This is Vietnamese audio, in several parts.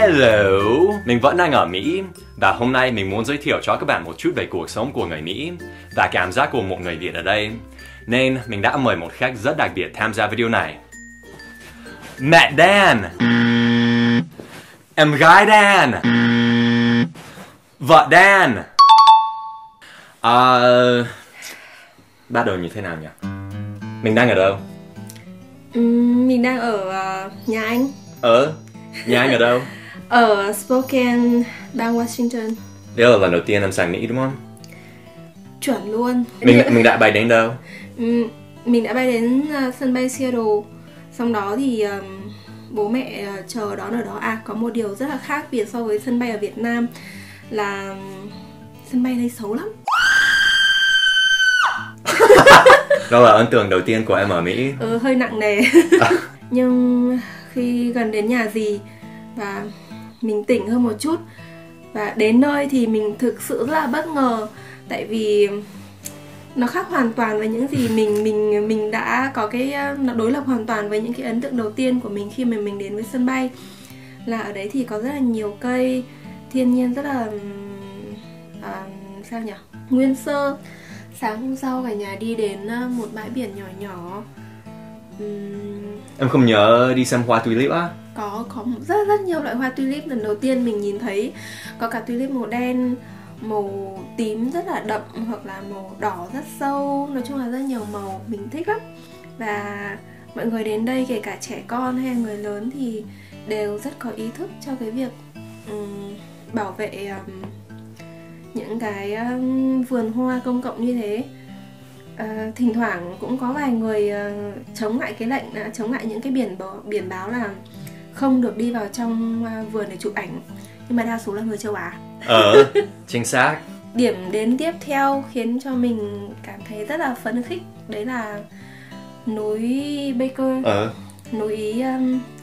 Hello, mình vẫn đang ở Mỹ và hôm nay mình muốn giới thiệu cho các bạn một chút về cuộc sống của người Mỹ và cảm giác của một người Việt ở đây. Nên mình đã mời một khách rất đặc biệt tham gia video này. Mẹ Dan, em gái Dan, vợ Dan. Bắt đầu như thế nào nhỉ? Mình đang ở đâu? Mình đang ở nhà anh. Nhà anh ở đâu? Ở Spokane, bang Washington. Đây là lần đầu tiên em sang Mỹ đúng không? Chuẩn luôn. Mình đã bay đến đâu? Mình đã bay đến sân bay Seattle. Xong đó thì bố mẹ chờ đón ở đó. Có một điều rất là khác biệt so với sân bay ở Việt Nam là sân bay đây xấu lắm. Đó là ấn tượng đầu tiên của em ở Mỹ. Hơi nặng nề. Nhưng khi gần đến nhà dì và mình tỉnh hơn một chút và đến nơi thì mình thực sự rất là bất ngờ, tại vì nó khác hoàn toàn với những gì mình đã có nó đối lập hoàn toàn với những cái ấn tượng đầu tiên của mình khi mà mình đến với sân bay. Là ở đấy thì có rất là nhiều cây, thiên nhiên rất là sao nhỉ, nguyên sơ. Sáng hôm sau cả nhà đi đến một bãi biển nhỏ nhỏ. Em không nhớ đi xem hoa tulip á? Có rất nhiều loại hoa tulip. Lần đầu tiên mình nhìn thấy có cả tulip màu đen, màu tím rất là đậm, hoặc là màu đỏ rất sâu. Nói chung là rất nhiều màu, mình thích lắm. Và mọi người đến đây, kể cả trẻ con hay người lớn, thì đều rất có ý thức cho cái việc bảo vệ những cái vườn hoa công cộng như thế. Thỉnh thoảng cũng có vài người chống lại cái lệnh, chống lại những cái biển báo là không được đi vào trong vườn để chụp ảnh. Nhưng mà đa số là người châu Á. Chính xác. Điểm đến tiếp theo khiến cho mình cảm thấy rất là phấn khích, đấy là núi Baker. Núi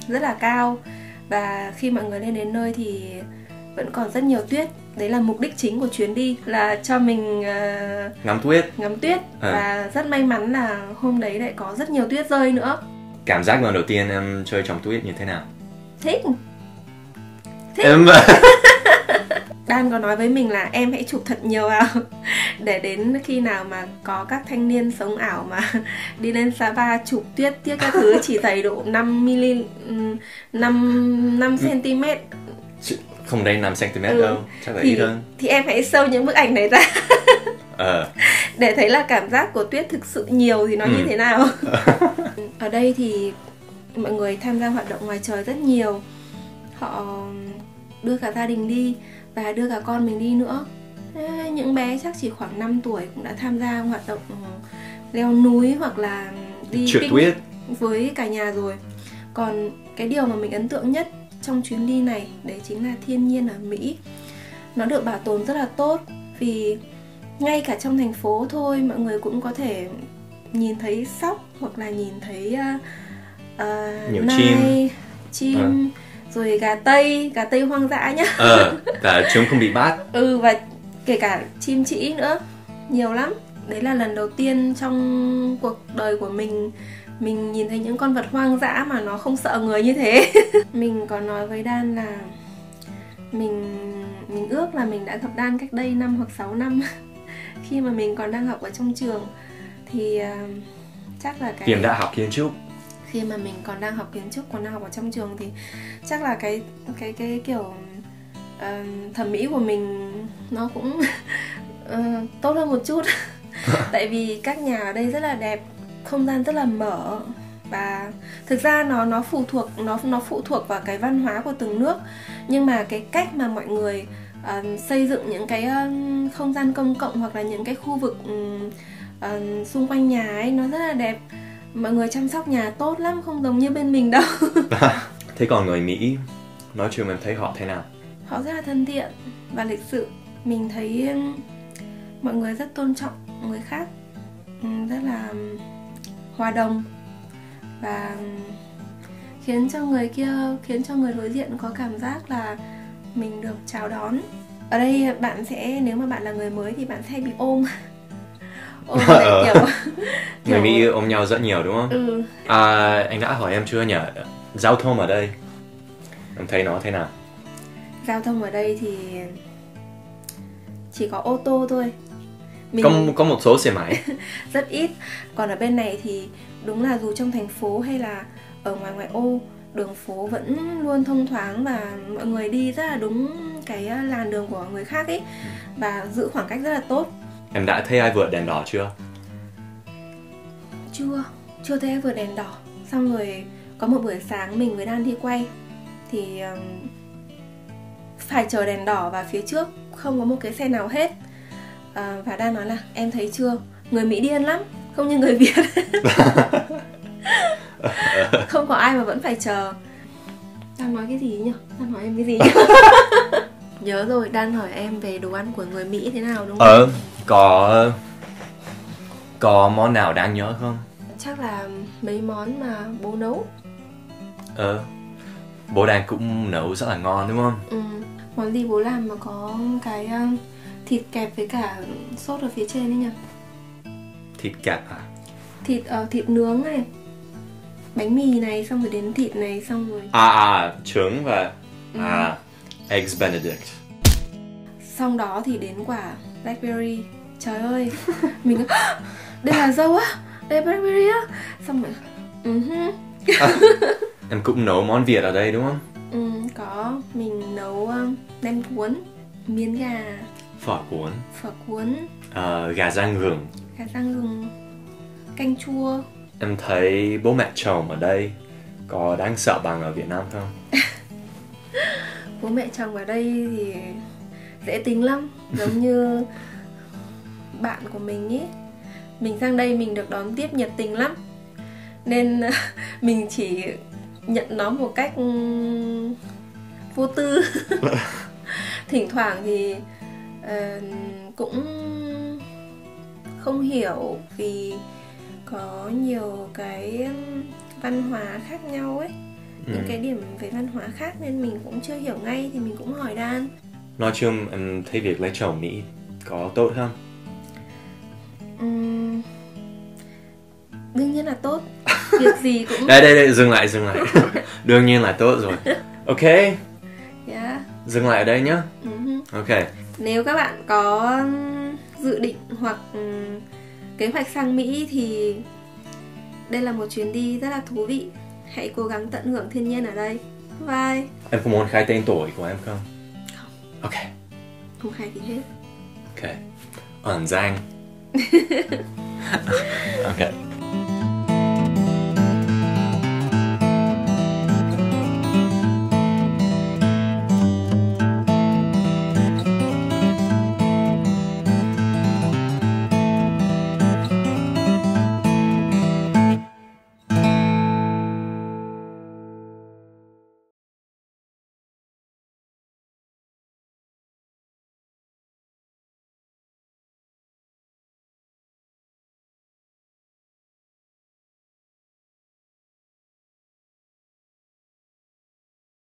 rất là cao. Và khi mọi người lên đến nơi thì vẫn còn rất nhiều tuyết. Đấy là mục đích chính của chuyến đi, là cho mình ngắm tuyết. Và rất may mắn là hôm đấy lại có rất nhiều tuyết rơi nữa. Cảm giác lần đầu tiên em chơi trong tuyết như thế nào? Thích. Em Dan có nói với mình là em hãy chụp thật nhiều vào để đến khi nào mà có các thanh niên sống ảo mà đi lên Sapa chụp tuyết tiếc các thứ chỉ dày độ 5 cm. Không đến 5 cm đâu, chắc là ít hơn. Thì em hãy show những bức ảnh này ra để thấy là cảm giác của tuyết thực sự nhiều thì nó như thế nào. Ở đây thì mọi người tham gia hoạt động ngoài trời rất nhiều. Họ đưa cả gia đình đi và đưa cả con mình đi nữa. Những bé chắc chỉ khoảng 5 tuổi cũng đã tham gia hoạt động leo núi hoặc là đi trượt tuyết với cả nhà rồi. Còn cái điều mà mình ấn tượng nhất trong chuyến đi này, đấy chính là thiên nhiên ở Mỹ. Nó được bảo tồn rất là tốt, vì ngay cả trong thành phố thôi mọi người cũng có thể nhìn thấy sóc hoặc là nhìn thấy nhiều chim rồi gà tây hoang dã nhá. Và chúng không bị bắt. Và kể cả chim trĩ nữa, nhiều lắm. Đấy là lần đầu tiên trong cuộc đời của mình nhìn thấy những con vật hoang dã mà nó không sợ người như thế. Mình có nói với Dan là mình ước là mình đã gặp Dan cách đây 5 hoặc 6 năm khi mà mình còn đang học ở trong trường. Thì chắc là Khi em đã học kiến trúc. Khi mà mình còn đang học kiến trúc, còn đang học ở trong trường thì chắc là cái kiểu thẩm mỹ của mình nó cũng tốt hơn một chút. Tại vì các nhà ở đây rất là đẹp, không gian rất là mở. Và thực ra nó phụ thuộc vào cái văn hóa của từng nước. Nhưng mà cái cách mà mọi người xây dựng những cái không gian công cộng hoặc là những cái khu vực xung quanh nhà ấy, nó rất là đẹp. Mọi người chăm sóc nhà tốt lắm, không giống như bên mình đâu. Thế còn người Mỹ, nói chung em thấy họ thế nào? Họ rất là thân thiện và lịch sự. Mình thấy mọi người rất tôn trọng người khác, rất là hòa đồng và khiến cho người đối diện có cảm giác là mình được chào đón. Ở đây nếu mà bạn là người mới thì bạn sẽ bị ôm kiểu người Mỹ ôm nhau rất nhiều đúng không? Ừ. Anh đã hỏi em chưa nhỉ, giao thông ở đây em thấy nó thế nào? Giao thông ở đây thì chỉ có ô tô thôi. Có một số xe máy. Rất ít. Còn ở bên này thì đúng là dù trong thành phố hay là ở ngoài ngoại ô, đường phố vẫn luôn thông thoáng và mọi người đi rất là đúng cái làn đường của người khác ấy, và giữ khoảng cách rất là tốt. Em đã thấy ai vượt đèn đỏ chưa? Chưa thấy ai vượt đèn đỏ. Xong rồi có một buổi sáng mình với Dan đi quay thì phải chờ đèn đỏ và phía trước không có một cái xe nào hết. Và Dan nói là em thấy chưa, người Mỹ điên lắm, không như người Việt. Không có ai mà vẫn phải chờ. Dan nói cái gì nhỉ? Dan hỏi em cái gì nhỉ? Nhớ rồi, Dan hỏi em về đồ ăn của người Mỹ thế nào đúng không? Có món nào đáng nhớ không? Chắc là mấy món mà bố nấu. Bố đang cũng nấu rất là ngon đúng không? Món gì bố làm mà có cái thịt kẹp với cả sốt ở phía trên ấy nhỉ? Thịt kẹp à? Thịt nướng này, bánh mì này, xong rồi đến thịt này, xong rồi trứng và eggs benedict. Xong đó thì đến quả blackberry. Trời ơi, mình đây là dâu á, đây là blackberry á. Xong rồi Em cũng nấu món Việt ở đây đúng không? Có, mình nấu nem cuốn, miến gà, Phở cuốn, gà rang gừng, canh chua. Em thấy bố mẹ chồng ở đây có đáng sợ bằng ở Việt Nam không? Bố mẹ chồng ở đây thì dễ tính lắm, giống như bạn của mình ý. Mình sang đây mình được đón tiếp nhiệt tình lắm, nên mình chỉ nhận nó một cách vô tư. Thỉnh thoảng thì cũng không hiểu vì có nhiều cái văn hóa khác nhau ấy, những cái điểm về văn hóa khác nên mình cũng chưa hiểu ngay, thì mình cũng hỏi Dan. Nói chung em thấy việc lấy chồng Mỹ có tốt không? Đương nhiên là tốt. Việc gì cũng... Đây, dừng lại. Đương nhiên là tốt rồi. Ok. Yeah. Dừng lại ở đây nhá. Ok. Nếu các bạn có dự định hoặc kế hoạch sang Mỹ thì đây là một chuyến đi rất là thú vị. Hãy cố gắng tận hưởng thiên nhiên ở đây. Bye. Em có muốn khai tên tuổi của em không? Không. Ok. Không khai gì hết. Ok. Ẩn Giang. Ok.